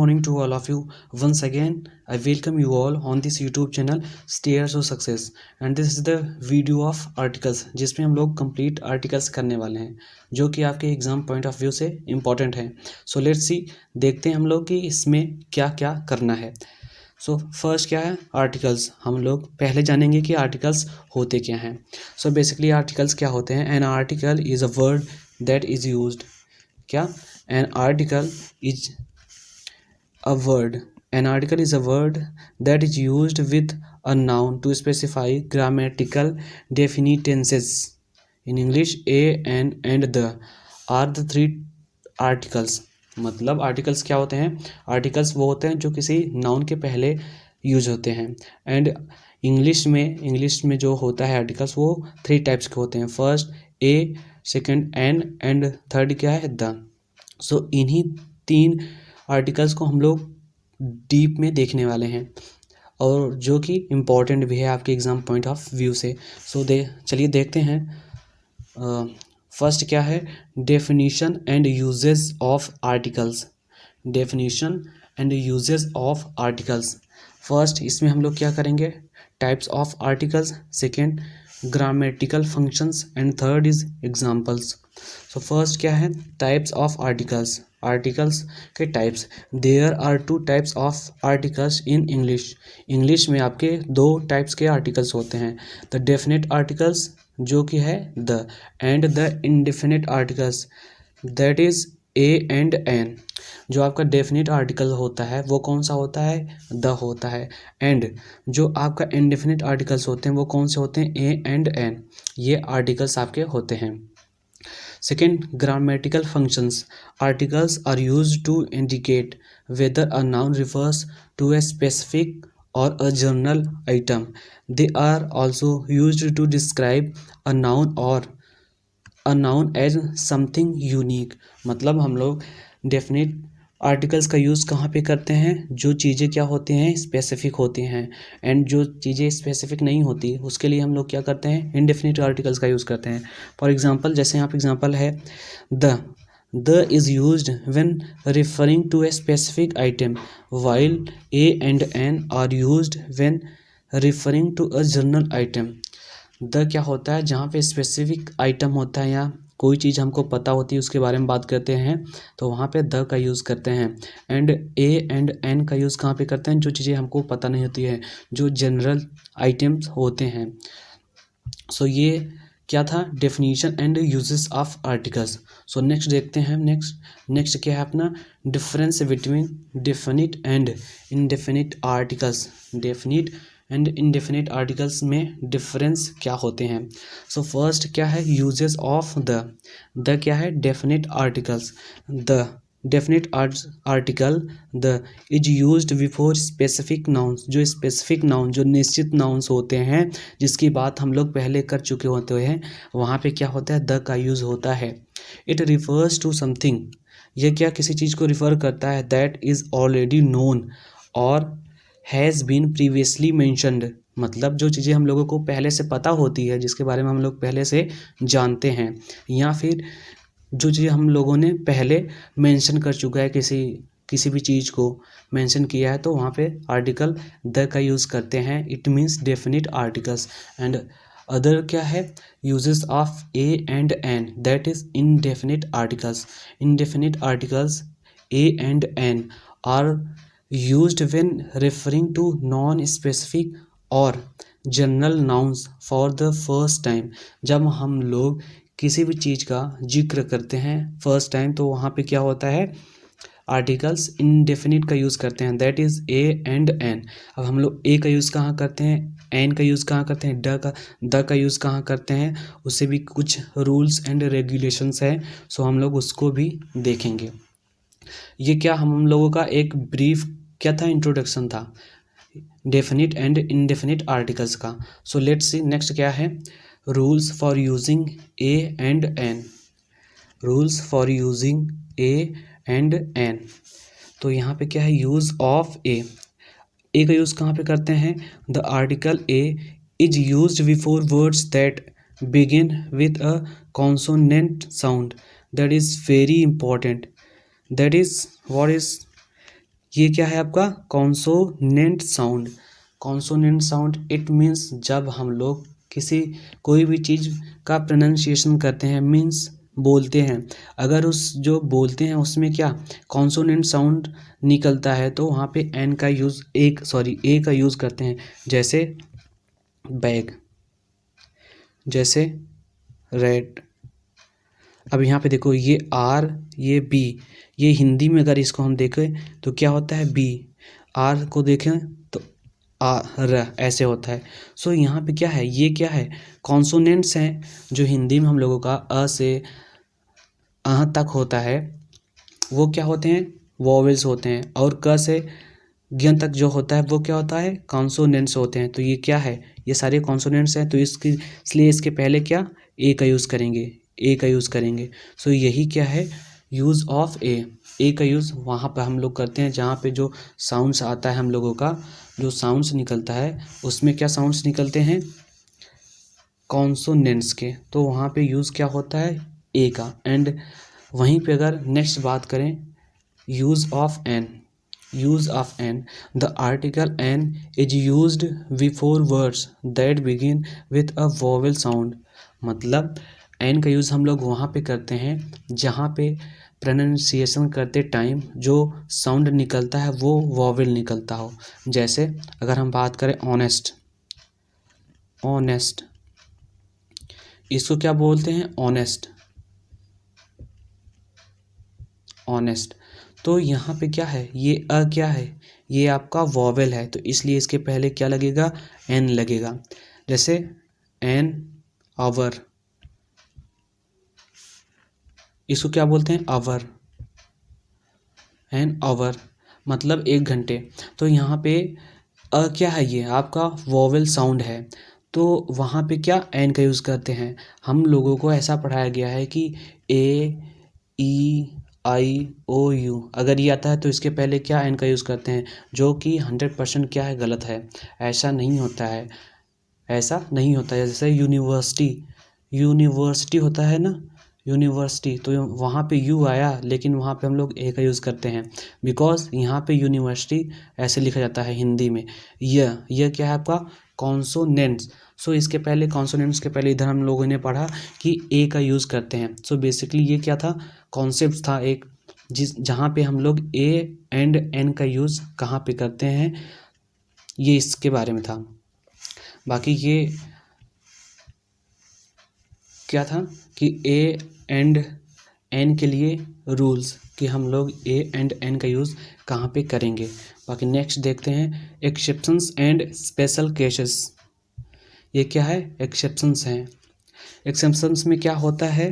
morning to all of you. Once again, I welcome you all on this YouTube channel Stairs of Success and this is the video of articles जिसमें हम लोग complete articles करने वाले हैं जो कि आपके एग्जाम पॉइंट ऑफ व्यू से इम्पोर्टेंट है. सो लेट्स सी, देखते हैं हम लोग कि इसमें क्या क्या करना है. सो फर्स्ट क्या है आर्टिकल्स. हम लोग पहले जानेंगे कि आर्टिकल्स होते क्या हैं. सो बेसिकली आर्टिकल्स क्या होते हैं. An article is a word that is used. क्या an article is a word. An article is a word that is used with a noun to specify grammatical definite tenses. In English, a and the are the three articles. मतलब articles क्या होते हैं. Articles वो होते हैं जो किसी noun के पहले यूज होते हैं. एंड इंग्लिश में जो होता है आर्टिकल्स वो थ्री टाइप्स के होते हैं. First A, second and third क्या है द. सो इन्हीं तीन आर्टिकल्स को हम लोग डीप में देखने वाले हैं और जो कि इम्पॉर्टेंट भी है आपके एग्ज़ाम पॉइंट ऑफ व्यू से. सो चलिए देखते हैं. फर्स्ट क्या है definition and uses of articles. Definition and uses of articles. First इसमें हम लोग क्या करेंगे types of articles, second grammatical functions and third is examples. So first क्या है टाइप्स ऑफ आर्टिकल्स. आर्टिकल्स के types. There are two types of articles in English में आपके दो टाइप्स के आर्टिकल्स होते हैं. द डेफिनेट आर्टिकल्स जो कि है the and the indefinite articles that is a and an. जो आपका डेफिनेट आर्टिकल होता है वो कौन सा होता है द होता है. एंड जो आपका इंडेफिनेट आर्टिकल्स होते हैं वो कौन से होते हैं ए एंड एन. ये आर्टिकल्स आपके होते हैं. Second, grammatical functions. Articles are used to indicate whether a noun refers to a specific or a general item. They are also used to describe a noun as something unique. मतलब हम लोग definite articles का use कहाँ पे करते हैं जो चीज़ें क्या होती हैं स्पेसिफिक होती हैं. एंड जो चीज़ें स्पेसिफिक नहीं होती उसके लिए हम लोग क्या करते हैं इनडेफिनिट आर्टिकल्स का यूज़ करते हैं. फॉर एग्जांपल जैसे यहाँ पे एग्जांपल है the is used when referring to a specific item while a and an are used when referring to a general item. The क्या होता है जहाँ पे स्पेसिफिक आइटम होता है या कोई चीज़ हमको पता होती है उसके बारे में बात करते हैं तो वहाँ पे द का यूज़ करते हैं. एंड ए एंड एन का यूज़ कहाँ पे करते हैं जो चीज़ें हमको पता नहीं होती है जो जनरल आइटम्स होते हैं. सो ये क्या था definition and uses of articles. So next देखते हैं. नेक्स्ट क्या है अपना difference between definite and indefinite articles. Definite and indefinite articles में डिफरेंस क्या होते हैं. सो फर्स्ट क्या है यूजेस ऑफ द क्या है definite articles. The definite article the is used before specific nouns. जो स्पेसिफिक नाउन जो निश्चित नाउन्स होते हैं जिसकी बात हम लोग पहले कर चुके होते हैं वहाँ पे क्या होता है द का यूज़ होता है. It refers to something. यह क्या किसी चीज़ को रिफ़र करता है दैट इज़ ऑलरेडी नोन और हैज़ बीन प्रीवियसली मैंशनड. मतलब जो चीज़ें हम लोगों को पहले से पता होती है जिसके बारे में हम लोग पहले से जानते हैं या फिर जो चीज़ हम लोगों ने पहले मेंशन कर चुका है किसी भी चीज़ को मेंशन किया है तो वहाँ पे आर्टिकल द का यूज़ करते हैं. It means definite articles. And other क्या है uses of a and an that is indefinite articles. Indefinite articles a and an are used when referring to non-specific or general nouns for the first time. जब हम लोग किसी भी चीज़ का जिक्र करते हैं फर्स्ट टाइम तो वहाँ पे क्या होता है आर्टिकल्स इनडेफिनिट का यूज़ करते हैं that is a and an. अब हम लोग ए का यूज़ कहाँ करते हैं एन का यूज़ कहाँ करते हैं द का यूज़ कहाँ करते हैं उससे भी कुछ रूल्स एंड रेगुलेशंस हैं. सो हम लोग उसको भी देखेंगे. ये क्या हम लोगों का एक ब्रीफ क्या था इंट्रोडक्शन था डेफिनिट एंड इनडेफिनिट आर्टिकल्स का. सो लेट्स सी नेक्स्ट क्या है rules for using a and an. Rules for using a and an. तो यहाँ पे क्या है यूज़ ऑफ ए का यूज़ कहाँ पे करते हैं the article a is used before words that begin with a consonant sound. That is very important. That is what is ये क्या है आपका consonant sound. Consonant sound it means जब हम लोग कोई भी चीज़ का प्रोनाउंसिएशन करते हैं, मीन्स बोलते हैं, अगर उस जो बोलते हैं उसमें क्या कॉन्सोनेंट साउंड निकलता है तो वहाँ पे एन का यूज़ ए का यूज़ करते हैं। जैसे बैग, जैसे रेड। अब यहाँ पे देखो ये आर, ये बी, ये हिंदी में अगर इसको हम देखें तो क्या होता है बी, आर को देखें तो आ र ऐसे होता है। सो यहाँ पे क्या है, ये क्या है कॉन्सोनेंट्स हैं जो हिंदी में हम लोगों का अ से अह तक होता है, वो क्या होते हैं वॉवेल्स होते हैं, और क से ज्ञ तक जो होता है वो क्या होता है कॉन्सोनेंट्स होते हैं। तो ये क्या है, ये सारे कॉन्सोनेंट्स हैं, तो इसलिए इसके पहले क्या ए का यूज़ करेंगे, ए का यूज़ करेंगे। सो यही क्या है यूज़ ऑफ ए का यूज़ वहाँ पर हम लोग करते हैं जहाँ पे जो साउंड्स आता है, हम लोगों का जो साउंड्स निकलता है उसमें क्या साउंड्स निकलते हैं कॉन्सोनेंट्स के, तो वहाँ पे यूज़ क्या होता है ए का। एंड वहीं पे अगर नेक्स्ट बात करें use of an, use of an, the article an is used before words that begin with a vowel sound। मतलब एन का यूज़ हम लोग वहाँ पे करते हैं जहाँ पे प्रोनाउंसिएशन करते टाइम जो साउंड निकलता है वो वॉवेल निकलता हो। जैसे अगर हम बात करें ऑनेस्ट, ऑनेस्ट इसको क्या बोलते हैं ऑनेस्ट, ऑनेस्ट। तो यहाँ पे क्या है ये क्या है, ये आपका वॉवेल है, तो इसलिए इसके पहले क्या लगेगा एन लगेगा। जैसे एन आवर, इसको क्या बोलते हैं आवर, एन आवर मतलब 1 घंटे। तो यहाँ पे क्या है ये आपका वॉवेल साउंड है, तो वहाँ पे क्या एन का यूज़ करते हैं। हम लोगों को ऐसा पढ़ाया गया है कि ए ई आई ओ यू अगर ये आता है तो इसके पहले क्या एन का यूज़ करते हैं, जो कि 100% क्या है गलत है। ऐसा नहीं होता है, ऐसा नहीं होता है। जैसे यूनिवर्सिटी, यूनिवर्सिटी होता है ना यूनिवर्सिटी, तो वहाँ पे यू आया लेकिन वहाँ पे हम लोग ए का यूज़ करते हैं बिकॉज यहाँ पे यूनिवर्सिटी ऐसे लिखा जाता है हिंदी में। यह क्या है आपका कॉन्सोनेंट्स। सो इसके पहले कॉन्सोनेंट्स के पहले इधर हम लोगों ने पढ़ा कि ए का यूज़ करते हैं। सो बेसिकली ये क्या था कॉन्सेप्ट था एक, जहाँ पे हम लोग ए एंड एन का यूज़ कहाँ पे करते हैं, ये इसके बारे में था। बाकी ये क्या था कि ए एंड एन के लिए रूल्स कि हम लोग ए एंड एन का यूज़ कहाँ पे करेंगे। बाकी नेक्स्ट देखते हैं एक्सेप्शंस एंड स्पेशल केसेस। ये क्या है एक्सेप्शंस हैं। एक्सेप्शंस में क्या होता है,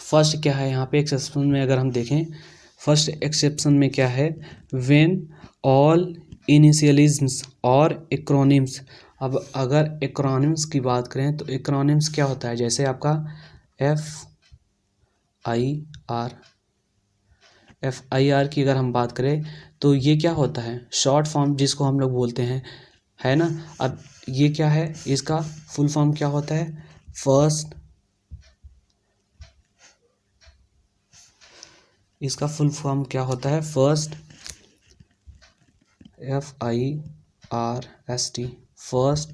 फर्स्ट क्या है यहाँ पे एक्सेप्शन में अगर हम देखें, फर्स्ट एक्सेप्शन में क्या है व्हेन ऑल इनिशियलिज्म्स और एक्रोनिम्स। अब अगर एक्रोनिम्स की बात करें तो एक्रोनिम्स क्या होता है, जैसे आपका एफ आई आर की अगर हम बात करें तो ये क्या होता है शॉर्ट फॉर्म जिसको हम लोग बोलते हैं, है ना। अब ये क्या है इसका फुल फॉर्म क्या होता है फर्स्ट, इसका फुल फॉर्म क्या होता है फर्स्ट FIRST फर्स्ट।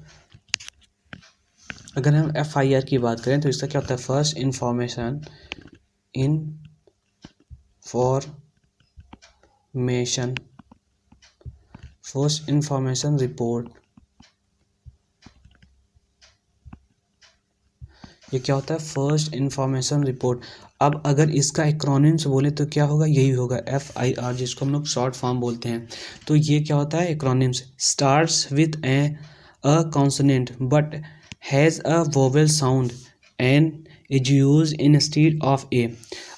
अगर हम FIR की बात करें तो इसका क्या होता है first information first information report. ये क्या होता है फर्स्ट इंफॉर्मेशन रिपोर्ट। अब अगर इसका एक्रोनिम्स बोले तो क्या होगा, यही होगा FIR जिसको हम लोग शॉर्ट फॉर्म बोलते हैं। तो ये क्या होता है acronyms starts with a consonant but has a vowel sound and is use instead of a.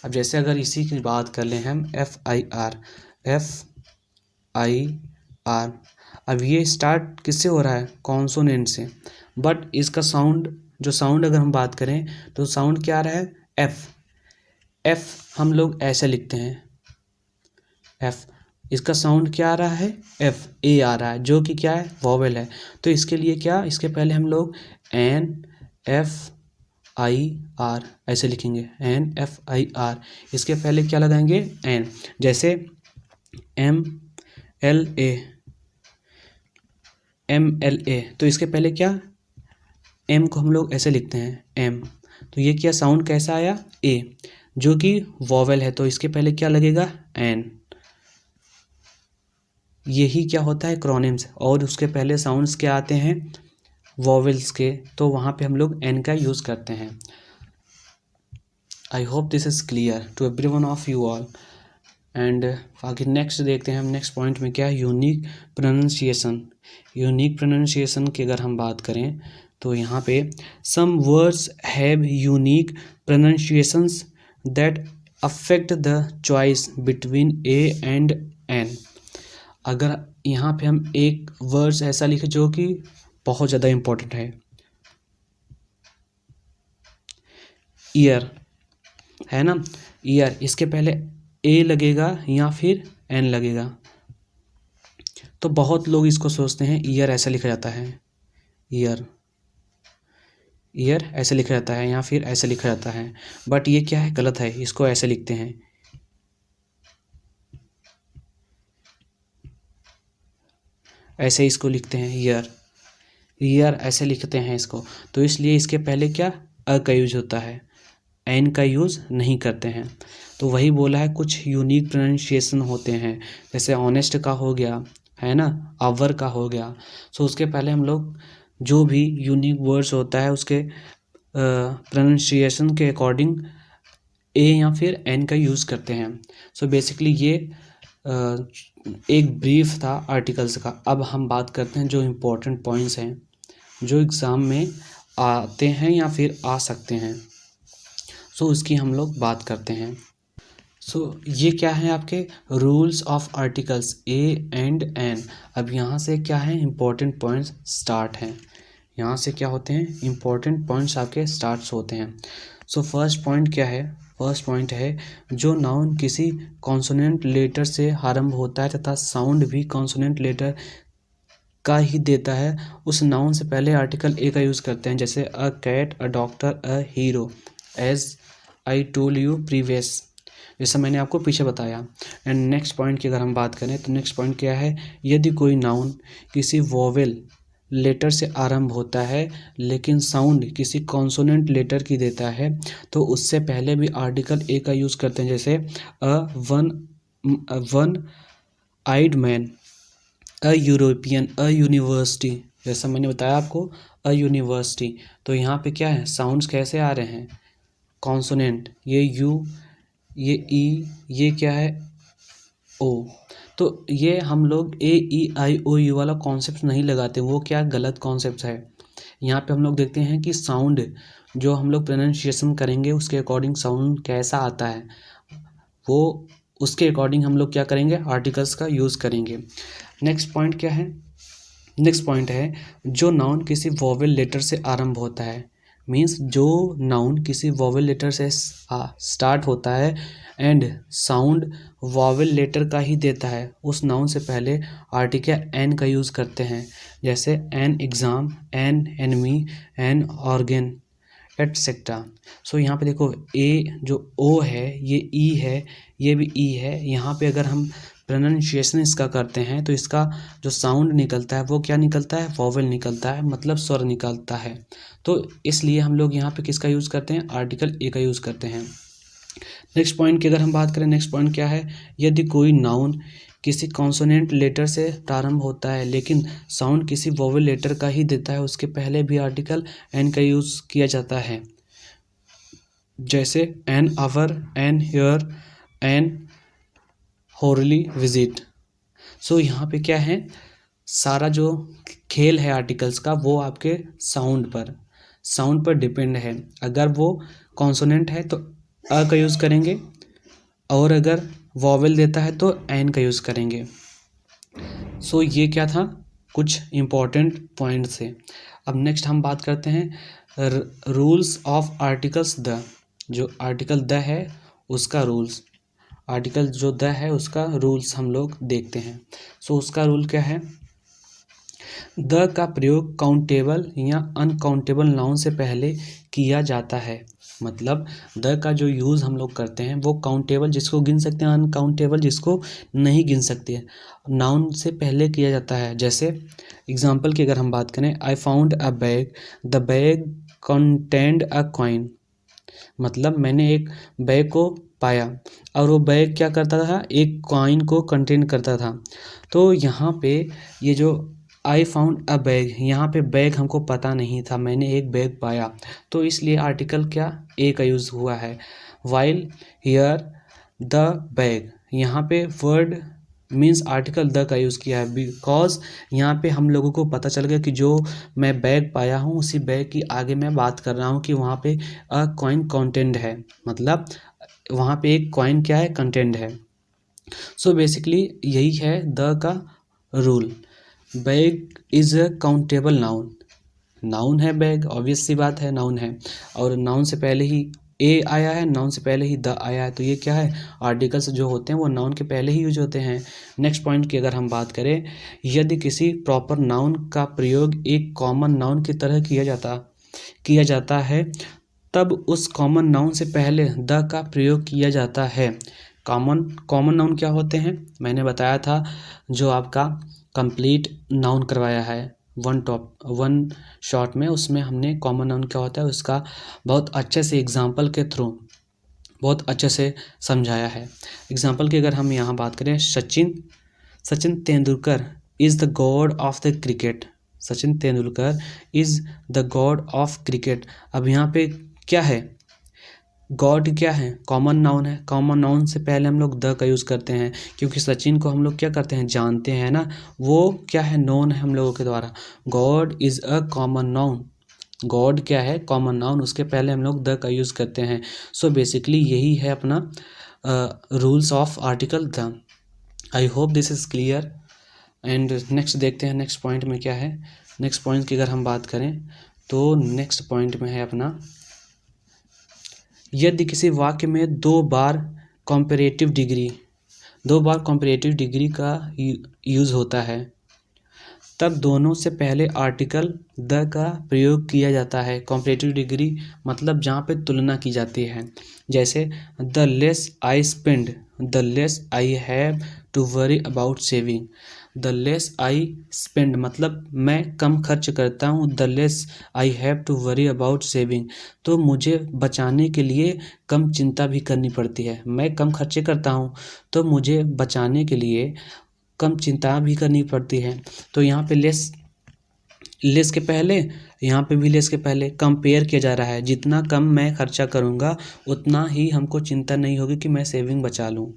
अब जैसे अगर इसी की बात कर लें हम FIR, अब ये स्टार्ट किससे हो रहा है कॉन्सोनेंट से, बट इसका साउंड जो साउंड अगर हम बात करें तो साउंड क्या आ रहा है एफ हम लोग ऐसे लिखते हैं एफ, इसका साउंड क्या आ रहा है ए आ रहा है जो कि क्या है वॉवेल है। तो इसके लिए क्या इसके पहले हम लोग NFIR ऐसे लिखेंगे NFIR, इसके पहले क्या लगाएंगे एन। जैसे MLA। तो इसके पहले क्या, एम को हम लोग ऐसे लिखते हैं एम, तो ये क्या साउंड कैसा आया, ए, जो कि वॉवेल है, तो इसके पहले क्या लगेगा, एन। यही क्या होता है क्रोनिम्स, और उसके पहले साउंड्स क्या आते हैं, वॉवेल्स के, तो वहाँ पे हम लोग एन का यूज़ करते हैं। I hope this is clear to every one of you all. And आगे नेक्स्ट देखते हैं हम, नेक्स्ट पॉइंट में क्या है, यूनिक प्रोनाउंसिएशन। यूनिक प्रोनाउंसिएशन की अगर हम बात करें तो यहाँ पे some words have unique pronunciations that affect the choice between a and an. अगर यहाँ पे हम एक वर्ड्स ऐसा लिखे जो कि बहुत ज़्यादा इम्पोर्टेंट है, ईयर है ना, ईयर, इसके पहले ए लगेगा या फिर एन लगेगा, तो बहुत लोग इसको सोचते हैं ईयर ऐसा लिखा जाता है, ईयर, ईयर ऐसे लिखा जाता है या फिर ऐसे लिखा जाता है, बट ये क्या है, गलत है, इसको ऐसे लिखते हैं, ऐसे इसको लिखते हैं ईयर, ईयर ऐसे लिखते हैं इसको, तो इसलिए इसके पहले क्या, अ का यूज होता है, एन का यूज़ नहीं करते हैं। तो वही बोला है कुछ यूनिक प्रोनाउंसिएशन होते हैं, जैसे ऑनेस्ट का हो गया, है ना, आवर का हो गया, सो उसके पहले हम लोग जो भी यूनिक वर्ड्स होता है उसके प्रोनाउंसिएशन के अकॉर्डिंग ए या फिर एन का यूज़ करते हैं। सो बेसिकली ये एक ब्रीफ था आर्टिकल्स का। अब हम बात करते हैं जो इम्पोर्टेंट पॉइंट्स हैं जो एग्ज़ाम में आते हैं या फिर आ सकते हैं, सो उसकी हम लोग बात करते हैं। सो ये क्या है आपके rules of articles a and an. अब यहाँ से क्या है, इम्पोर्टेंट पॉइंट्स स्टार्ट हैं, यहाँ से क्या होते हैं, इम्पोर्टेंट पॉइंट्स आपके स्टार्ट्स होते हैं। सो फर्स्ट पॉइंट क्या है, फर्स्ट पॉइंट है जो नाउन किसी कॉन्सोनेंट लेटर से आरंभ होता है तथा साउंड भी कॉन्सोनेंट लेटर का ही देता है, उस नाउन से पहले आर्टिकल ए का यूज़ करते हैं, जैसे a cat, a doctor, a hero, as I told you previous, जैसा मैंने आपको पीछे बताया। एंड नेक्स्ट पॉइंट की अगर हम बात करें तो नेक्स्ट पॉइंट क्या है, यदि कोई नाउन किसी वोवेल लेटर से आरंभ होता है लेकिन साउंड किसी कॉन्सोनेंट लेटर की देता है तो उससे पहले भी आर्टिकल ए का यूज़ करते हैं, जैसे one eyed man, a European, a university, जैसा मैंने बताया आपको, अ यूनिवर्सिटी। तो यहाँ पे क्या है, साउंड्स कैसे आ रहे हैं, कॉन्सोनेंट, ये यू, ये ई, ये क्या है, ओ। तो ये हम लोग ए ई आई ओ यू वाला कॉन्सेप्ट नहीं लगाते, वो क्या गलत कॉन्सेप्ट है। यहाँ पे हम लोग देखते हैं कि साउंड जो हम लोग प्रोनाउंसिएशन करेंगे उसके अकॉर्डिंग साउंड कैसा आता है, वो उसके अकॉर्डिंग हम लोग क्या करेंगे, आर्टिकल्स का यूज़ करेंगे। नेक्स्ट पॉइंट क्या है, नेक्स्ट पॉइंट है जो नाउन किसी वोवेल लेटर से आरंभ होता है, मीन्स जो नाउन किसी वोवेल लेटर से स्टार्ट होता है एंड साउंड वोवेल लेटर का ही देता है, उस नाउन से पहले आर्टिकल एन का यूज़ करते हैं, जैसे an exam, an enemy, an organ, et cetera. So यहाँ पे देखो ए जो ओ है, ये ई है, ये भी ई है, यहाँ पे अगर हम प्रोनाउंसिएशन इसका करते हैं तो इसका जो साउंड निकलता है वो क्या निकलता है, वोवेल निकलता है, मतलब स्वर निकलता है। तो इसलिए हम लोग यहाँ पे किसका यूज़ करते हैं, आर्टिकल ए का यूज़ करते हैं। नेक्स्ट पॉइंट की अगर हम बात करें, नेक्स्ट पॉइंट क्या है, यदि कोई नाउन किसी कॉन्सोनेंट लेटर से प्रारंभ होता है लेकिन साउंड किसी वोवेल लेटर का ही देता है, उसके पहले भी आर्टिकल एन का यूज़ किया जाता है, जैसे an hour, an heir, an hourly visit. So यहाँ पे क्या है, सारा जो खेल है आर्टिकल्स का वो आपके साउंड पर डिपेंड है। अगर वो कॉन्सोनेंट है तो अ का यूज़ करेंगे, और अगर वॉवेल देता है तो एन का यूज़ करेंगे। सो ये क्या था, कुछ इम्पोर्टेंट पॉइंट्स थे। अब नेक्स्ट हम बात करते हैं रूल्स ऑफ आर्टिकल्स द। जो आर्टिकल द है उसका रूल्स, आर्टिकल जो द है उसका रूल्स हम लोग देखते हैं। सो उसका रूल क्या है, द का प्रयोग काउंटेबल या अनकाउंटेबल नाउन से पहले किया जाता है। मतलब द का जो यूज़ हम लोग करते हैं वो काउंटेबल जिसको गिन सकते हैं, अनकाउंटेबल जिसको नहीं गिन सकते हैं, नाउन से पहले किया जाता है। जैसे एग्जाम्पल की अगर हम बात करें, I found a bag, the bag contained a coin. मतलब मैंने एक बैग को पाया और वो बैग क्या करता था, एक कॉइन को कंटेन करता था। तो यहाँ पे ये जो आई फाउंड अ बैग, यहाँ पे बैग हमको पता नहीं था, मैंने एक बैग पाया, तो इसलिए आर्टिकल क्या ए का यूज़ हुआ है। वाइल हियर द बैग, यहाँ पे वर्ड मीन्स आर्टिकल द का यूज़ किया है, बिकॉज यहाँ पे हम लोगों को पता चल गया कि जो मैं बैग पाया हूँ उसी बैग की आगे मैं बात कर रहा हूँ कि वहाँ पे अ कॉइन कंटेंट है, मतलब वहाँ पे एक कॉइन क्या है, कंटेंट है। सो बेसिकली यही है द का rule. Bag is a countable noun, noun है बैग, ऑब्वियस सी बात है नाउन है, और नाउन से पहले ही ए आया है, नाउन से पहले ही द आया है, तो ये क्या है, आर्टिकल्स जो होते हैं वो नाउन के पहले ही यूज होते हैं। नेक्स्ट पॉइंट की अगर हम बात करें, यदि किसी प्रॉपर नाउन का प्रयोग एक कॉमन नाउन की तरह किया जाता है तब उस कॉमन नाउन से पहले द का प्रयोग किया जाता है। कॉमन नाउन क्या होते हैं, मैंने बताया था, जो आपका कंप्लीट नाउन करवाया है वन शॉट में, उसमें हमने कॉमन नाउन क्या होता है उसका बहुत अच्छे से एग्जाम्पल के थ्रू बहुत अच्छे से समझाया है। एग्जाम्पल की अगर हम यहाँ बात करें, Sachin Tendulkar is the God of the cricket. Sachin Tendulkar is the God of cricket. अब यहाँ पे क्या है, गॉड क्या है, कॉमन नाउन है, कॉमन नाउन से पहले हम लोग द का यूज़ करते हैं, क्योंकि सचिन को हम लोग क्या करते हैं, जानते हैं ना, वो क्या है, नोन है हम लोगों के द्वारा। God is a common noun, God क्या है, कॉमन नाउन, उसके पहले हम लोग द का यूज़ करते हैं। सो बेसिकली यही है अपना rules of article the. I hope this is clear. And next देखते हैं नेक्स्ट पॉइंट में क्या है। नेक्स्ट पॉइंट की अगर हम बात करें तो नेक्स्ट पॉइंट में है अपना, यदि किसी वाक्य में दो बार कंपैरेटिव डिग्री का यूज़ होता है तब दोनों से पहले आर्टिकल द का प्रयोग किया जाता है। कंपैरेटिव डिग्री मतलब जहाँ पे तुलना की जाती है। जैसे the less I spend, the less I have to worry about saving. The less I spend मतलब मैं कम खर्च करता हूँ, the less I have to worry about saving तो मुझे बचाने के लिए कम चिंता भी करनी पड़ती है। मैं कम खर्चे करता हूँ तो मुझे बचाने के लिए कम चिंता भी करनी पड़ती है। तो यहाँ पे लेस के पहले, यहाँ पे भी लेस के पहले कंपेयर किया जा रहा है, जितना कम मैं खर्चा करूँगा उतना ही हमको चिंता नहीं होगी कि मैं सेविंग बचा लूँ।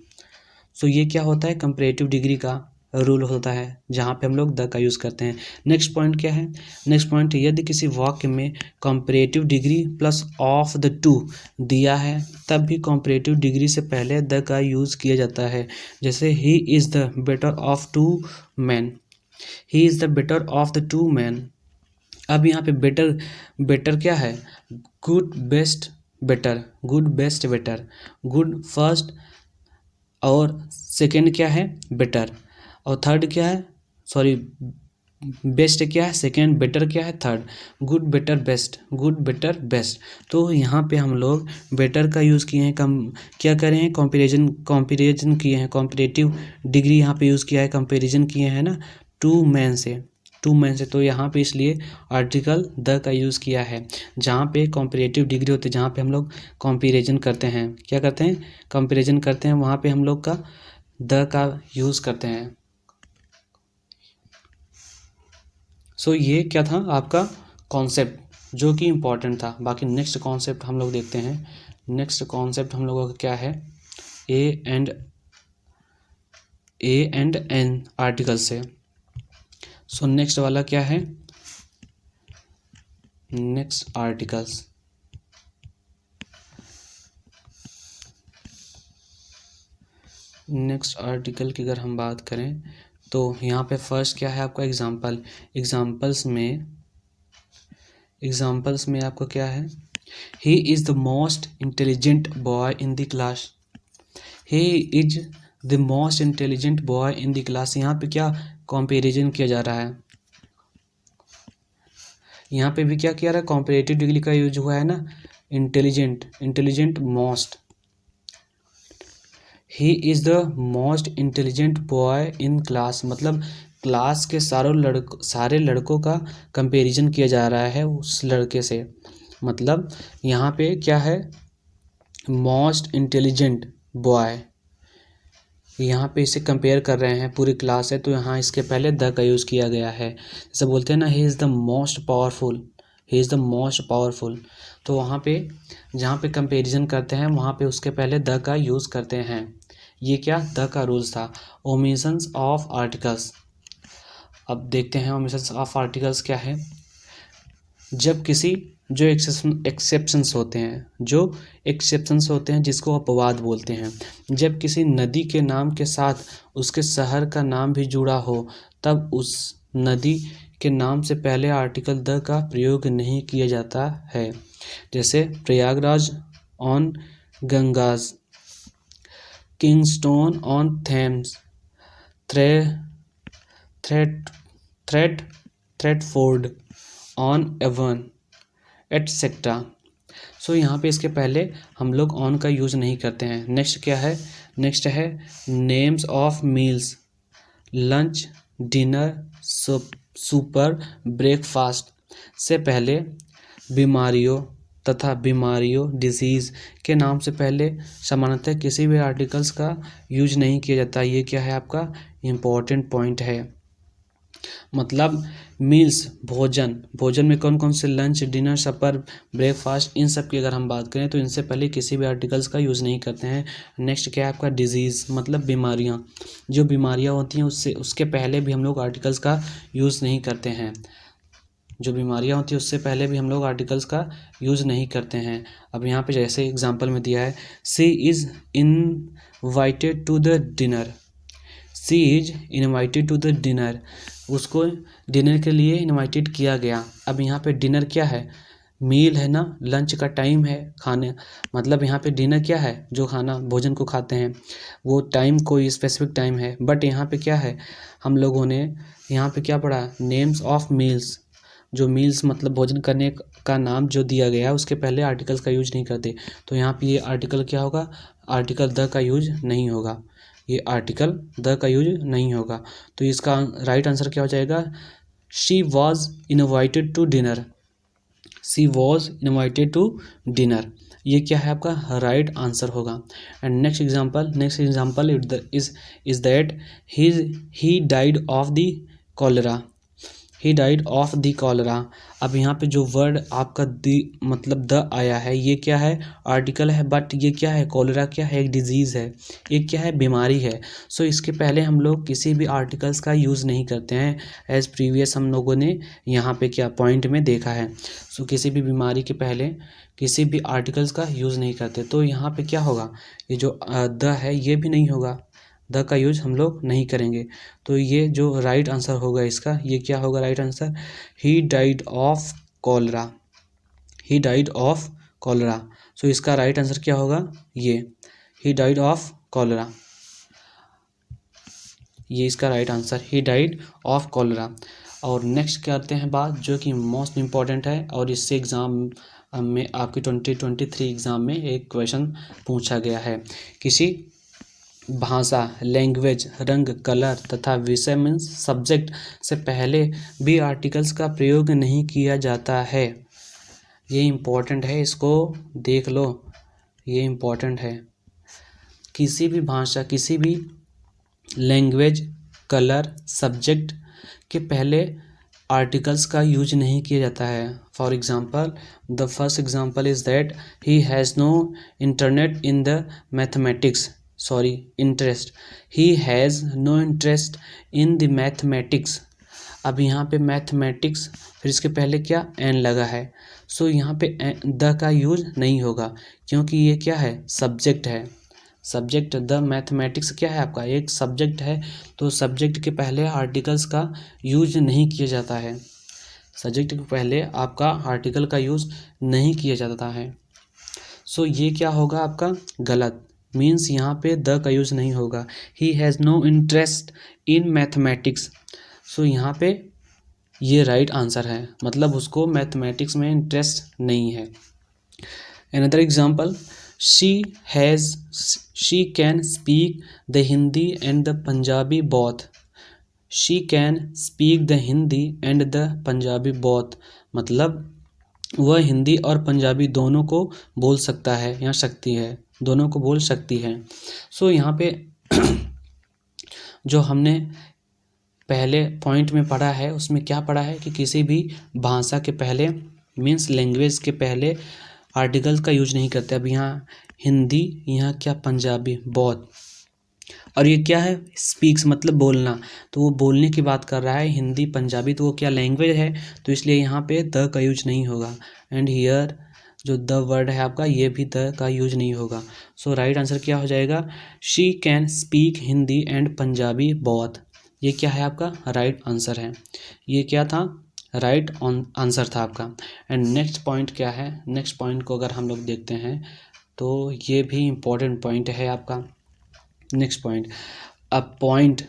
सो ये क्या होता है, कंपैरेटिव डिग्री का रूल होता है जहाँ पे हम लोग द का यूज़ करते हैं। नेक्स्ट पॉइंट क्या है, नेक्स्ट पॉइंट, यदि किसी वाक्य में comparative degree plus of the to दिया है तब भी कंपैरेटिव डिग्री से पहले द का यूज़ किया जाता है। जैसे he is the better of two man, he is the better of the two man. अब यहाँ पे बेटर क्या है, good best better, good best better, good first और सेकंड क्या है, बेटर, और थर्ड क्या है, सॉरी बेस्ट क्या है सेकंड, बेटर क्या है third, good better best, good better best. तो यहाँ पे हम लोग बेटर का यूज़ किए हैं, क्या करें हैं, कंपैरिजन किए हैं, कंपैरेटिव डिग्री यहाँ पे यूज़ किया है, कंपैरिजन किए हैं ना टू मैन से। तो यहाँ पे इसलिए आर्टिकल द का यूज़ किया है। जहाँ पे कंपैरेटिव डिग्री होती है, जहाँ पे हम लोग कंपैरिजन करते हैं, क्या करते हैं, कंपैरिजन करते हैं, वहाँ पे हम लोग का द का यूज़ करते हैं। सो ये क्या था आपका कॉन्सेप्ट जो कि इम्पोर्टेंट था। बाकी नेक्स्ट कॉन्सेप्ट हम लोग देखते हैं। नेक्स्ट कॉन्सेप्ट हम लोगों का क्या है, ए एंड एन आर्टिकल से। सो नेक्स्ट वाला क्या है, नेक्स्ट आर्टिकल्स। नेक्स्ट आर्टिकल की अगर हम बात करें तो यहाँ पे फर्स्ट क्या है आपका एग्जाम्पल। एग्जाम्पल्स में आपको क्या है, ही is the most intelligent boy in the class, he is the most intelligent boy in the class. यहाँ पे क्या कंपैरिजन किया जा रहा है, यहाँ पे भी क्या किया रहा है, कॉम्परेटिव डिग्री का यूज हुआ है ना, intelligent most, he is the most intelligent boy in class, मतलब क्लास के सारे लड़कों का कंपैरिजन किया जा रहा है उस लड़के से। मतलब यहाँ पे क्या है, मोस्ट इंटेलिजेंट बॉय, यहाँ पे इसे कंपेयर कर रहे हैं, पूरी क्लास है तो यहाँ इसके पहले द का यूज़ किया गया है। जैसे बोलते हैं ना, ही is the most powerful, he is the most powerful, तो वहाँ पे जहाँ पे कंपैरिजन करते हैं वहाँ पे उसके पहले द का यूज़ करते हैं। ये क्या द का रूल्स था। ओमिशंस ऑफ आर्टिकल्स, अब देखते हैं ओमिशंस ऑफ आर्टिकल्स क्या है। जब किसी जो एक्सेप्शंस होते हैं जिसको अपवाद बोलते हैं, जब किसी नदी के नाम के साथ उसके शहर का नाम भी जुड़ा हो, तब उस नदी के नाम से पहले आर्टिकल द का प्रयोग नहीं किया जाता है। जैसे Prayagraj on Ganges, Kingston on Thames, Stratford on Avon, et cetera. So यहाँ पे इसके पहले हम लोग ऑन का यूज़ नहीं करते हैं। नेक्स्ट क्या है, नेक्स्ट है names of meals, lunch, dinner, super, breakfast से पहले बीमारियों तथा डिजीज़ के नाम से पहले सामान्यतः किसी भी आर्टिकल्स का यूज नहीं किया जाता। ये क्या है आपका इम्पोर्टेंट पॉइंट है। मतलब मील्स, भोजन में कौन कौन से लंच, डिनर, सपर, ब्रेकफास्ट, इन सब की अगर हम बात करें तो इनसे पहले किसी भी आर्टिकल्स का यूज़ नहीं करते हैं। नेक्स्ट क्या है आपका डिजीज़, मतलब बीमारियां, जो बीमारियां होती हैं उसके पहले भी हम लोग आर्टिकल्स का यूज़ नहीं करते हैं। जो बीमारियां होती है उससे पहले भी हम लोग आर्टिकल्स का यूज़ नहीं करते हैं। अब यहाँ पे जैसे एग्जांपल में दिया है, she is invited to the dinner, she is invited to the dinner, उसको डिनर के लिए इनवाइटेड किया गया। अब यहाँ पे डिनर क्या है, मील है ना, लंच का टाइम है खाने, मतलब यहाँ पे डिनर क्या है, जो खाना भोजन को खाते हैं वो टाइम कोई स्पेसिफिक टाइम है। बट यहाँ पे क्या है, हम लोगों ने यहाँ पे क्या पढ़ा, नेम्स ऑफ मील्स, जो मील्स मतलब भोजन करने का नाम जो दिया गया है उसके पहले आर्टिकल्स का यूज नहीं करते। तो यहाँ पे ये आर्टिकल क्या होगा, आर्टिकल द का यूज नहीं होगा, ये आर्टिकल द का यूज नहीं होगा। तो इसका राइट आंसर क्या हो जाएगा, she was invited to dinner, she was invited to dinner, ये क्या है आपका राइट आंसर होगा। And next example is that he died of the cholera, he died of the cholera. अब यहाँ पे जो वर्ड आपका मतलब द आया है, ये क्या है, आर्टिकल है, बट ये क्या है, कॉलेरा क्या है, एक डिजीज़ है, एक क्या है, बीमारी है। सो इसके पहले हम लोग किसी भी आर्टिकल्स का यूज़ नहीं करते हैं, एज प्रीवियस हम लोगों ने यहाँ पे क्या पॉइंट में देखा है। सो किसी भी बीमारी के पहले किसी भी आर्टिकल्स का यूज़ नहीं करते। तो यहाँ पे क्या होगा, ये जो द है ये भी नहीं होगा, द का यूज हम लोग नहीं करेंगे। तो ये जो राइट आंसर होगा इसका, ये क्या होगा right answer, he died of cholera, he died of cholera. So इसका राइट आंसर क्या होगा, ये ही डाइड ऑफ कॉलरा, ये इसका right answer, he died of cholera. और नेक्स्ट करते हैं बात जो कि मोस्ट इम्पॉर्टेंट है, और इससे एग्ज़ाम में आपकी 2023 एग्ज़ाम में एक क्वेश्चन पूछा गया है। किसी भाषा, लैंग्वेज, रंग, कलर तथा विषय मीन्स सब्जेक्ट से पहले भी आर्टिकल्स का प्रयोग नहीं किया जाता है। ये इम्पोर्टेंट है, इसको देख लो, ये इम्पोर्टेंट है। किसी भी भाषा, किसी भी लैंग्वेज, कलर, सब्जेक्ट के पहले आर्टिकल्स का यूज नहीं किया जाता है। For example, the first example is that he has no internet in the mathematics, interest, he has no interest in the mathematics. अब यहाँ पे मैथमेटिक्स, फिर इसके पहले क्या एन लगा है, सो यहाँ पे द का यूज नहीं होगा, क्योंकि ये क्या है, सब्जेक्ट है। सब्जेक्ट, द मैथमेटिक्स क्या है आपका, एक सब्जेक्ट है, तो सब्जेक्ट के पहले आर्टिकल्स का यूज नहीं किया जाता है, सब्जेक्ट के पहले आपका आर्टिकल का यूज नहीं किया जाता है। सो ये क्या होगा आपका गलत, मीन्स यहाँ पे द का यूज नहीं होगा। He has no interest in mathematics, so यहाँ पे ये राइट आंसर है, मतलब उसको मैथमेटिक्स में इंटरेस्ट नहीं है। Another example, she can speak the Hindi and the Punjabi both. She can speak the Hindi and the Punjabi both. मतलब वह हिंदी और पंजाबी दोनों को बोल सकता है या सकती है, दोनों को बोल सकती है। सो यहाँ पे जो हमने पहले पॉइंट में पढ़ा है उसमें क्या पढ़ा है कि किसी भी भाषा के पहले मीन्स लैंग्वेज के पहले आर्टिकल्स का यूज नहीं करते। अब यहाँ हिंदी, यहाँ क्या पंजाबी, बहुत, और ये क्या है स्पीक्स मतलब बोलना, तो वो बोलने की बात कर रहा है। हिंदी पंजाबी तो वो क्या लैंग्वेज है, तो इसलिए यहाँ पे द का यूज नहीं होगा। एंड हियर जो द वर्ड है आपका, ये भी द का यूज नहीं होगा। सो राइट आंसर क्या हो जाएगा, she can speak Hindi and Punjabi both. ये क्या है आपका राइट आंसर है। ये क्या था, राइट आंसर था आपका। एंड नेक्स्ट पॉइंट क्या है, नेक्स्ट पॉइंट को अगर हम लोग देखते हैं तो ये भी इम्पोर्टेंट पॉइंट है आपका। Next point, a point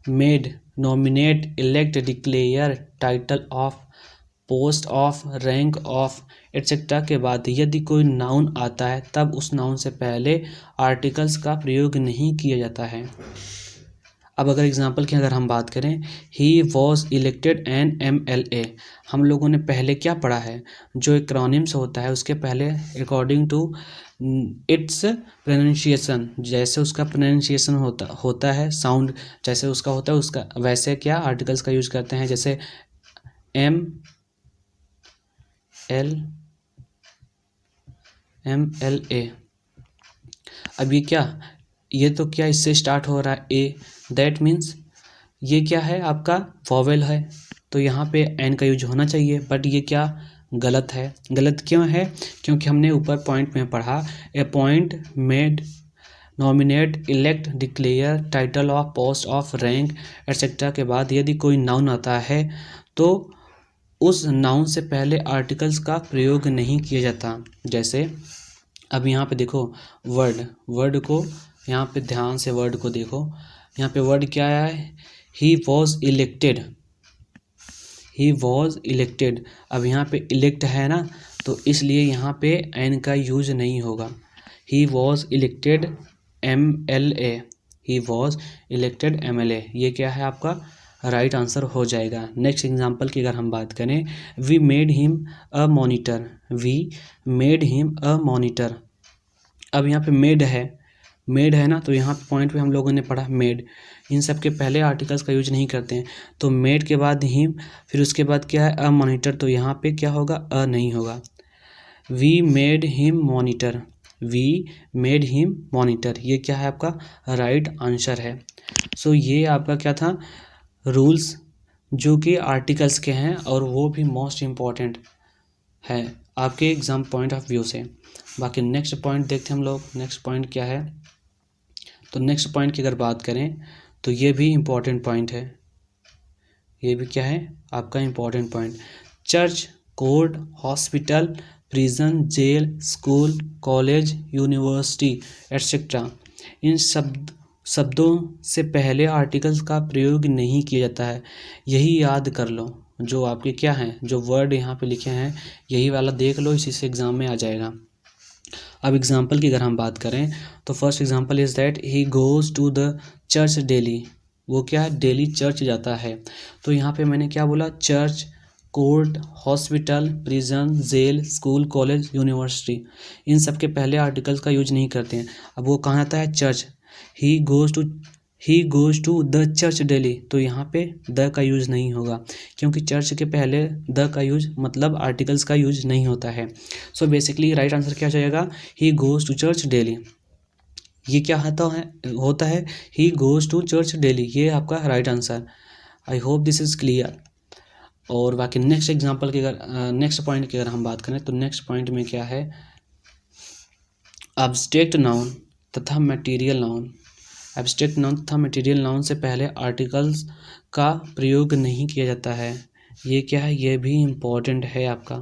made, nominate, elect, declare, title of, post of, rank of etcetera के बाद यदि कोई नाउन आता है तब उस नाउन से पहले आर्टिकल्स का प्रयोग नहीं किया जाता है। अब अगर एग्जांपल की अगर हम बात करें, he was elected an MLA, हम लोगों ने पहले क्या पढ़ा है, जो एक्रोनिम्स होता है उसके पहले अकॉर्डिंग टू इट्स प्रोनाउंसिएशन, जैसे उसका प्रोनाउंसिएशन होता है, साउंड जैसे उसका होता है उसका वैसे क्या आर्टिकल्स का यूज करते हैं, जैसे MLA। अब ये क्या, ये तो क्या इससे स्टार्ट हो रहा है ए, दैट मीन्स ये क्या है आपका वॉवेल है, तो यहाँ पे एन का यूज होना चाहिए, बट ये क्या गलत है। गलत क्यों है, क्योंकि हमने ऊपर पॉइंट में पढ़ा a point made, nominate, elect, declare, title of, post of, rank et cetera के बाद यदि कोई नाउन आता है तो उस नाउन से पहले आर्टिकल्स का प्रयोग नहीं किया जाता। जैसे अब यहाँ पे देखो वर्ड को यहाँ पे ध्यान से वर्ड को देखो, यहाँ पे वर्ड क्या है, ही वॉज इलेक्टेड। अब यहाँ पे इलेक्ट है ना, तो इसलिए यहाँ पे एन का यूज नहीं होगा। ही वॉज इलेक्टेड MLA, ये क्या है आपका राइट आंसर हो जाएगा। नेक्स्ट एग्जांपल की अगर हम बात करें, we made him a monitor. अब यहाँ पे मेड है ना, तो यहाँ पे पॉइंट पे हम लोगों ने पढ़ा मेड, इन सब के पहले आर्टिकल्स का यूज नहीं करते हैं, तो मेड के बाद हिम, फिर उसके बाद क्या है अ मॉनिटर, तो यहाँ पे क्या होगा अ नहीं होगा। वी मेड हिम मॉनिटर, ये क्या है आपका राइट आंसर है। सो ये आपका क्या था रूल्स जो कि आर्टिकल्स के हैं, और वो भी मोस्ट इम्पॉर्टेंट है आपके एग्जाम पॉइंट ऑफ व्यू से। बाकी नेक्स्ट पॉइंट देखते हैं हम लोग, नेक्स्ट पॉइंट क्या है। तो नेक्स्ट पॉइंट की अगर बात करें तो ये भी इम्पॉर्टेंट पॉइंट है, ये भी क्या है आपका important point. Church, court, hospital, prison, jail, school, college, university et cetera, इन शब्दों से पहले आर्टिकल्स का प्रयोग नहीं किया जाता है। यही याद कर लो, जो आपके क्या हैं, जो वर्ड यहाँ पे लिखे हैं यही वाला देख लो, इसी से एग्जाम में आ जाएगा। अब एग्जाम्पल की अगर हम बात करें तो first example is that he goes to the church daily, वो क्या है डेली चर्च जाता है। तो यहाँ पे मैंने क्या बोला, church, court, hospital, prison, jail, school, college, university, इन सब के पहले आर्टिकल्स का यूज नहीं करते हैं। अब वो कहाँ आता है church, he goes to the church daily, तो यहाँ पे द का यूज नहीं होगा, क्योंकि चर्च के पहले द का यूज मतलब आर्टिकल्स का यूज नहीं होता है। सो बेसिकली राइट आंसर क्या हो जाएगा, he goes to church daily. ये क्या होता है he goes to church daily, ये आपका right answer. I hope this is clear. और बाकी नेक्स्ट एग्जांपल की अगर नेक्स्ट पॉइंट की अगर हम बात करें तो नेक्स्ट पॉइंट में क्या है, एब्स्ट्रैक्ट नाउन तथा मटेरियल नाउन। एब्स्ट्रैक्ट नाउन तथा मटेरियल नाउन से पहले आर्टिकल्स का प्रयोग नहीं किया जाता है। ये क्या है, ये भी इम्पोर्टेंट है आपका।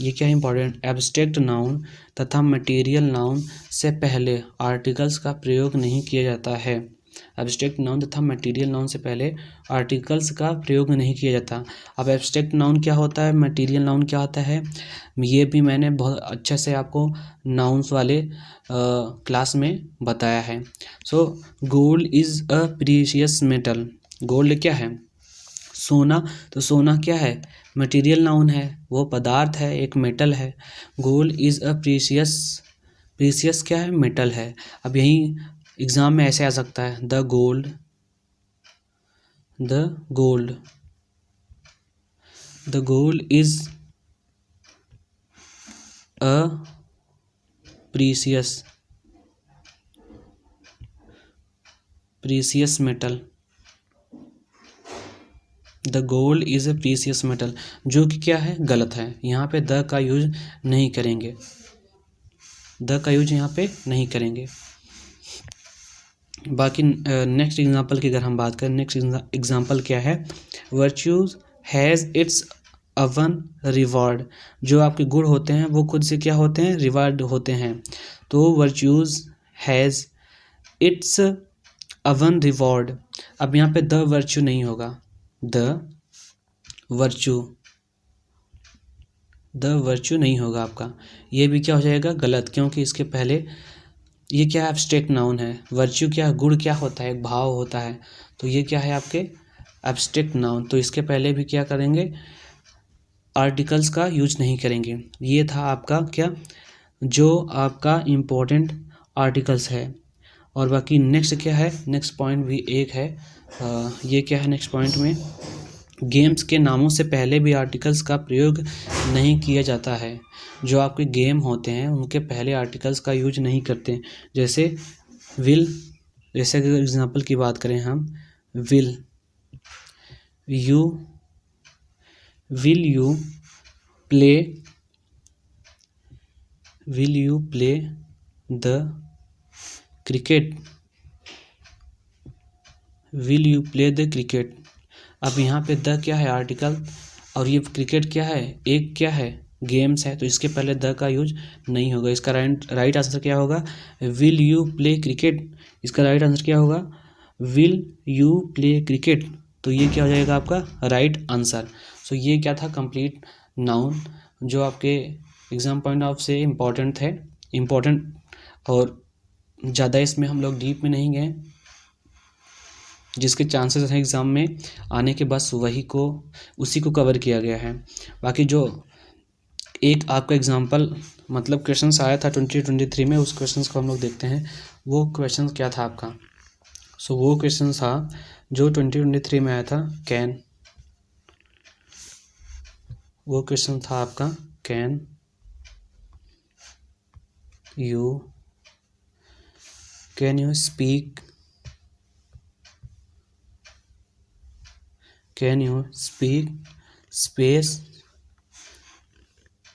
ये क्या है इम्पोर्टेंट, एब्स्ट्रैक्ट नाउन तथा मटेरियल नाउन से पहले आर्टिकल्स का प्रयोग नहीं किया जाता है। एब्स्ट्रैक्ट नाउन तथा मटेरियल नाउन से पहले आर्टिकल्स का प्रयोग नहीं किया जाता। अब एब्स्ट्रैक्ट नाउन क्या होता है, मटेरियल नाउन क्या होता है, ये भी मैंने बहुत अच्छे से आपको नाउन्स वाले क्लास में बताया है। So gold is a precious metal. Gold क्या है, सोना। तो सोना क्या है, मटेरियल नाउन है, वो पदार्थ है, एक मेटल है। Gold is a precious, precious क्या है, मेटल है। अब यही एग्जाम में ऐसे आ सकता है, the gold is a precious metal. The gold is a precious metal, जो कि क्या है, गलत है। यहाँ पे द का यूज नहीं करेंगे, द का यूज यहाँ पे नहीं करेंगे। बाकी नेक्स्ट एग्जांपल की अगर हम बात करें, नेक्स्ट एग्जांपल क्या है, virtues has its own reward. जो आपके गुण होते हैं वो खुद से क्या होते हैं, रिवार्ड होते हैं। तो virtues has its own reward. अब यहाँ पे द वर्च्यू नहीं होगा, द वर्च्यू नहीं होगा आपका, ये भी क्या हो जाएगा, गलत, क्योंकि इसके पहले ये क्या है, एब्स्ट्रैक्ट नाउन है। वर्च्यू क्या, गुण क्या होता है, एक भाव होता है। तो ये क्या है आपके एब्स्ट्रैक्ट नाउन, तो इसके पहले भी क्या करेंगे, आर्टिकल्स का यूज नहीं करेंगे। ये था आपका क्या, जो आपका इम्पोर्टेंट आर्टिकल्स है। और बाकी नेक्स्ट क्या है, नेक्स्ट पॉइंट भी एक है, ये क्या है नेक्स्ट पॉइंट में, गेम्स के नामों से पहले भी आर्टिकल्स का प्रयोग नहीं किया जाता है। जो आपके गेम होते हैं उनके पहले आर्टिकल्स का यूज नहीं करते। जैसे विल, जैसे अगर एग्जांपल की बात करें हम, will you play the cricket, अब यहाँ पे द क्या है, आर्टिकल, और ये क्रिकेट क्या है, एक क्या है, गेम्स है। तो इसके पहले द का यूज नहीं होगा। इसका राइट आंसर क्या होगा, विल यू प्ले क्रिकेट। इसका राइट आंसर क्या होगा, विल यू प्ले क्रिकेट। तो ये क्या हो जाएगा आपका राइट आंसर। सो ये क्या था, कंप्लीट नाउन, जो आपके एग्जाम पॉइंट ऑफ से इम्पोर्टेंट और ज़्यादा इसमें हम लोग डीप में नहीं गए, जिसके चांसेस हैं एग्ज़ाम में आने के, बस उसी को कवर किया गया है। बाकी जो एक आपका एग्जाम्पल मतलब क्वेश्चंस आया था 2023 में, उस क्वेश्चंस को हम लोग देखते हैं। वो क्वेश्चन क्या था आपका, सो वो क्वेश्चन था जो 2023 में आया था, वो क्वेश्चन था आपका, कैन यू स्पीक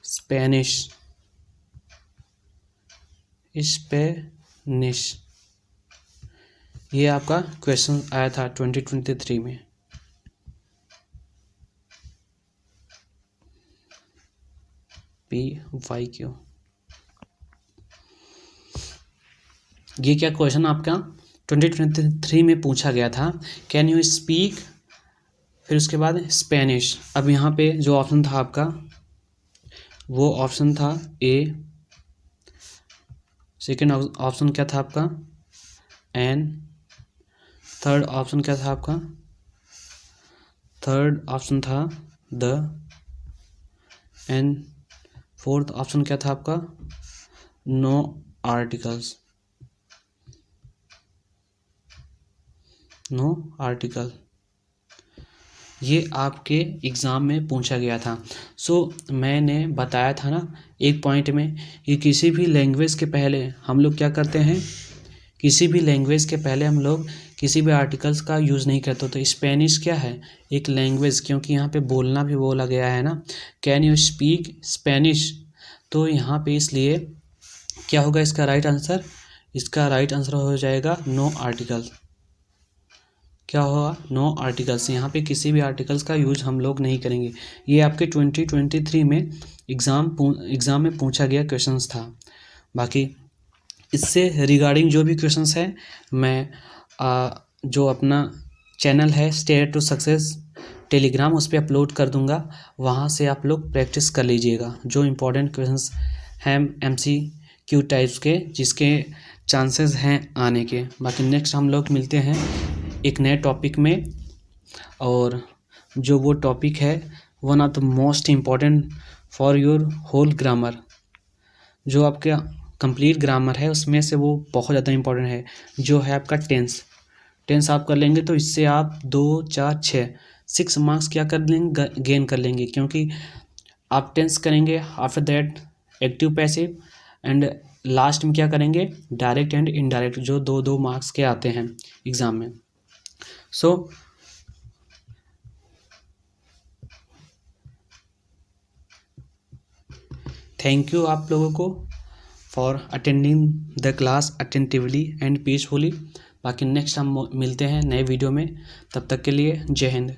स्पेनिश। ये आपका क्वेश्चन आया था 2023 में। PYQ, ये क्या क्वेश्चन आपका 2023 में पूछा गया था, कैन यू स्पीक, फिर उसके बाद स्पेनिश। अब यहाँ पे जो ऑप्शन था आपका, वो ऑप्शन था ए, सेकेंड ऑप्शन क्या था आपका, एन, थर्ड ऑप्शन क्या था आपका, थर्ड ऑप्शन था द, एंड फोर्थ ऑप्शन क्या था आपका, नो आर्टिकल। ये आपके एग्ज़ाम में पूछा गया था। सो मैंने बताया था ना एक पॉइंट में कि किसी भी लैंग्वेज के पहले हम लोग क्या करते हैं, किसी भी लैंग्वेज के पहले हम लोग किसी भी आर्टिकल्स का यूज़ नहीं करते। तो स्पेनिश क्या है, एक लैंग्वेज, क्योंकि यहाँ पे बोलना भी बोला गया है ना, कैन यू स्पीक स्पेनिश। तो यहाँ पे इसलिए क्या होगा इसका राइट आंसर, इसका राइट आंसर हो जाएगा नो आर्टिकल। क्या होगा, नो आर्टिकल्स। यहाँ पे किसी भी आर्टिकल्स का यूज हम लोग नहीं करेंगे। ये आपके 2023 में एग्ज़ाम में पूछा गया क्वेश्चंस था। बाकी इससे रिगार्डिंग जो भी क्वेश्चंस हैं मैं जो अपना चैनल है स्टेयर टू सक्सेस टेलीग्राम, उस पर अपलोड कर दूंगा। वहाँ से आप लोग प्रैक्टिस कर लीजिएगा जो इम्पोर्टेंट क्वेश्चंस हैं MCQ टाइप्स के, जिसके चांसेस हैं आने के। बाकी नेक्स्ट हम लोग मिलते हैं एक नए टॉपिक में, और जो वो टॉपिक है one of the most important for your whole grammar, जो आपका कंप्लीट ग्रामर है उसमें से वो बहुत ज़्यादा इम्पोर्टेंट है, जो है आपका टेंस आप कर लेंगे तो इससे आप 2 4 6 मार्क्स क्या कर लेंगे, गेन कर लेंगे, क्योंकि आप टेंस करेंगे, after that active passive, and last में क्या करेंगे, डायरेक्ट एंड इनडायरेक्ट, जो 2 मार्क्स के आते हैं एग्ज़ाम में। सो थैंक यू आप लोगों को for attending the class attentively and peacefully. बाकी नेक्स्ट हम मिलते हैं नए वीडियो में, तब तक के लिए जय हिंद।